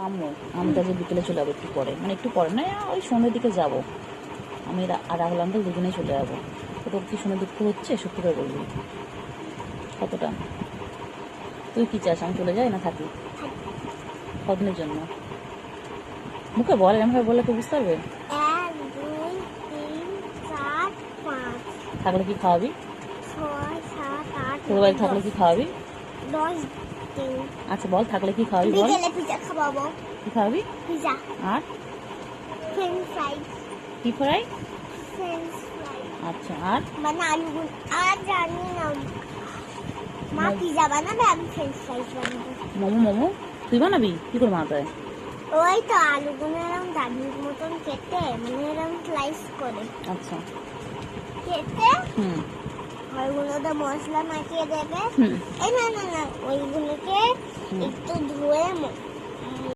আম্মু আমি তাহলে বিকেলে চলে যাবো একটু পরে, মানে একটু পরে না, ওই সন্ধ্যের দিকে যাবো। আমি আর রাহুল আঙ্কেল দুজনেই চলে যাবো। তো তোর কি শুনে দুঃখ হচ্ছে? সত্যি করে বলবি কতটা? তুই কি চাস আমি চলে যাই না থাকি? কদিনের জন্য? মুখে বল, এরকমভাবে বললে কেউ বুঝতে পারবে? 1 2 3 4 5 থাকলে কি খাওয়াবি? 6 7 8 তোর বাড়ি থাকলে কি খাওয়াবি? 10 দিন আচ্ছা বল, থাকলে কি খাওয়াবি বল? বিকেলে পিজা খাওয়াবো। কি খাওয়াবি? পিজা, আর ফ্রেঞ্চ ফ্রাইজ, কি ফ্রাই? ফ্রেঞ্চ ফ্রাইজ আচ্ছা আর মানে আলুগুলো আর জানি না। মা পিজা বানাবে, আমি ফ্রেঞ্চ ফ্রাইজ বানাবো। মোমো? মোমো তুই বানাবি? কি করে বানাতে হয়? ওই তো আলুগুলো এরকম দাবির মতন কেটে, মানে এরকম স্লাইস করে আচ্ছা কেটে হুম ওইগুলোতে মশলা মাখিয়ে দেবে। হুম এই না না না, ওইগুলোকে একটু ধুয়ে